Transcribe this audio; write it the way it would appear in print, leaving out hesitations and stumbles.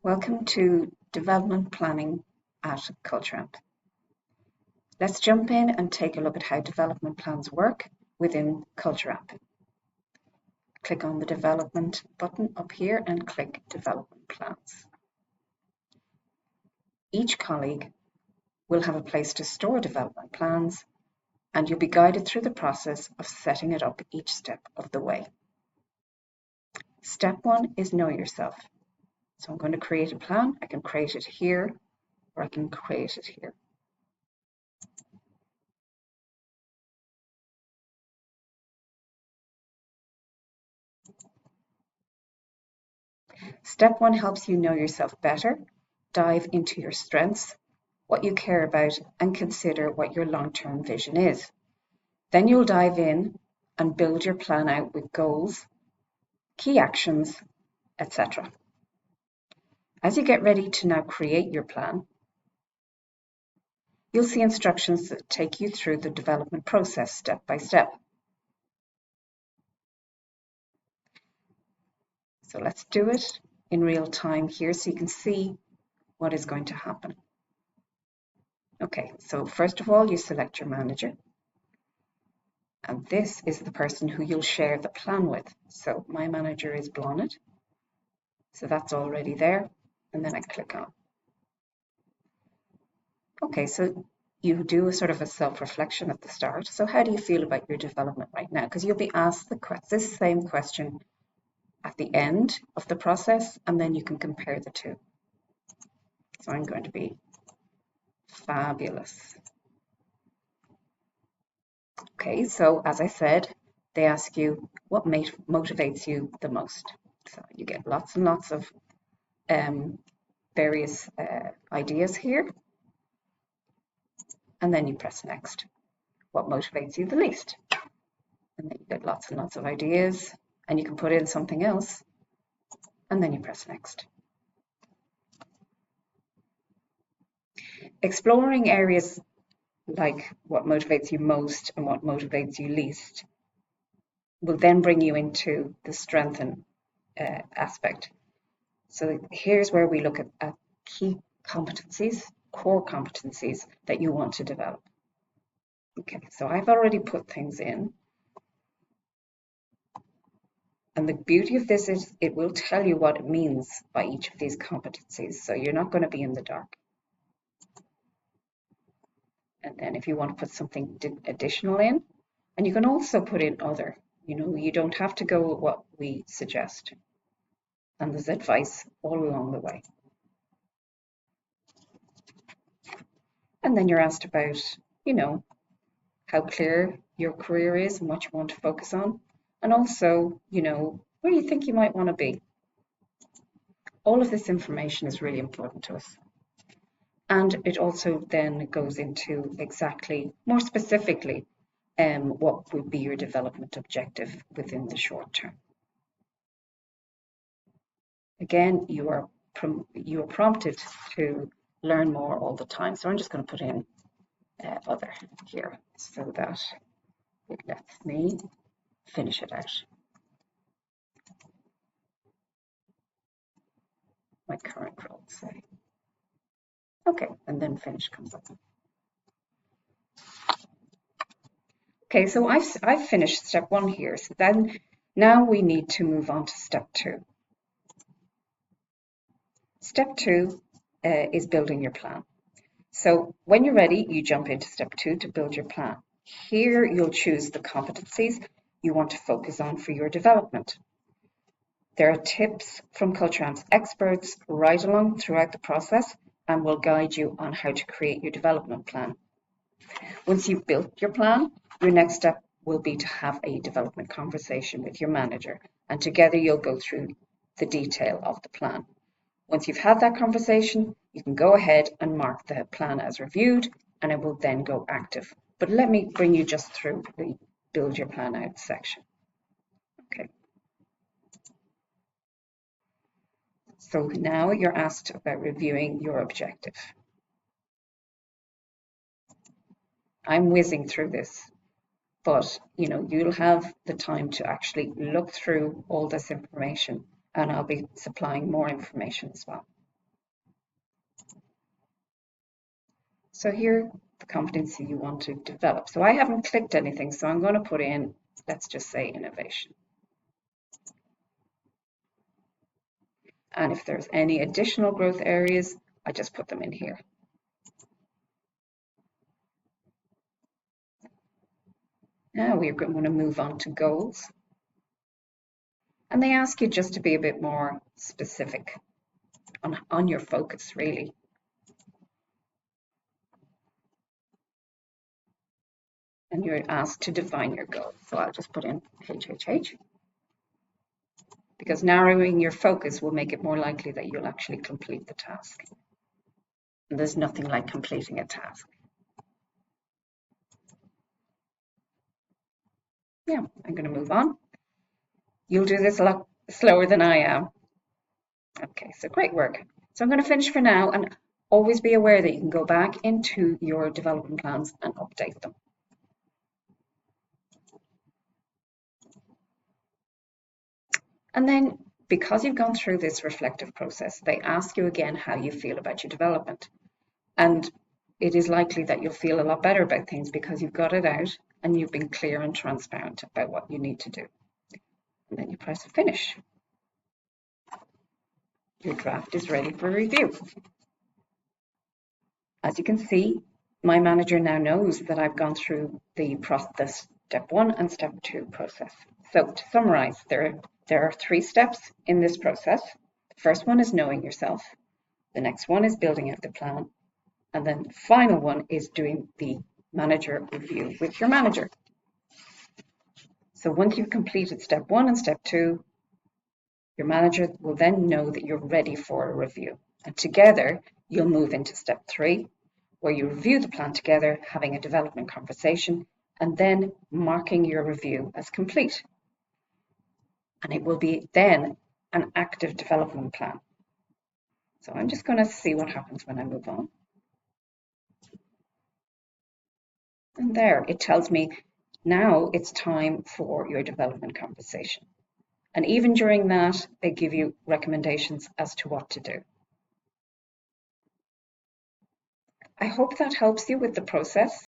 Welcome to Development Planning at CultureAmp. Let's jump in and take a look at how development plans work within CultureAmp. Click on the Development button up here and click Development Plans. Each colleague will have a place to store development plans, and you'll be guided through the process of setting it up each step of the way. Step 1 is Know Yourself. So I'm going to create a plan. I can create it here, or I can create it here. Step 1 helps you know yourself better, dive into your strengths, what you care about, and consider what your long-term vision is. Then you'll dive in and build your plan out with goals, key actions, etc. As you get ready to now create your plan, you'll see instructions that take you through the development process step by step. So let's do it in real time here so you can see what is going to happen. Okay, so first of all, you select your manager. And this is the person who you'll share the plan with. So my manager is Blonit. So that's already there. And then I click on. Okay, so you do a sort of a self-reflection at the start. So how do you feel about your development right now? Because you'll be asked this same question at the end of the process, and then you can compare the two. So I'm going to be fabulous. Okay, so as I said, they ask you what motivates you the most. So you get lots and lots of various ideas here. And then you press next. What motivates you the least? And then you get lots and lots of ideas, and you can put in something else, and then you press next. Exploring areas like what motivates you most and what motivates you least will then bring you into the strengthen aspect. So here's where we look at key competencies, core competencies that you want to develop. Okay, so I've already put things in. And the beauty of this is it will tell you what it means by each of these competencies. So you're not going to be in the dark. And then if you want to put something additional in, and you can also put in other, you don't have to go with what we suggest. And there's advice all along the way. And then you're asked about, how clear your career is and what you want to focus on. And also, where you think you might want to be. All of this information is really important to us. And it also then goes into exactly, more specifically, what would be your development objective within the short term. Again, you are prompted to learn more all the time. So I'm just going to put in other here so that it lets me finish it out. My current role, say. Okay, and then finish comes up. Okay, so I've finished step 1 here. So then now we need to move on to step 2. Step 2 is building your plan. So when you're ready, you jump into step 2 to build your plan. Here you'll choose the competencies you want to focus on for your development. There are tips from CultureAmp's experts right along throughout the process and will guide you on how to create your development plan. Once you've built your plan, your next step will be to have a development conversation with your manager, and together you'll go through the detail of the plan. Once you've had that conversation, you can go ahead and mark the plan as reviewed, and it will then go active. But let me bring you just through the build your plan out section. Okay. So now you're asked about reviewing your objective. I'm whizzing through this, but you'll have the time to actually look through all this information, and I'll be supplying more information as well. So here, the competency you want to develop. So I haven't clicked anything, so I'm going to put in, let's just say innovation. And if there's any additional growth areas, I just put them in here. Now we're going to move on to goals. And they ask you just to be a bit more specific on your focus, really. And you're asked to define your goal. So I'll just put in HHH, because narrowing your focus will make it more likely that you'll actually complete the task. And there's nothing like completing a task. Yeah, I'm going to move on. You'll do this a lot slower than I am. Okay, so great work. So I'm going to finish for now, and always be aware that you can go back into your development plans and update them. And then, because you've gone through this reflective process, they ask you again how you feel about your development. And it is likely that you'll feel a lot better about things because you've got it out and you've been clear and transparent about what you need to do. And then you press finish. Your draft is ready for review. As you can see, my manager now knows that I've gone through the step 1 and step 2 process. So to summarize, there are 3 steps in this process. The first one is knowing yourself. The next one is building out the plan. And then the final one is doing the manager review with your manager. So once you've completed step 1 and step 2, your manager will then know that you're ready for a review. And together, you'll move into step 3, where you review the plan together, having a development conversation, and then marking your review as complete. And it will be then an active development plan. So I'm just going to see what happens when I move on. And there, it tells me now it's time for your development conversation. And even during that, they give you recommendations as to what to do. I hope that helps you with the process.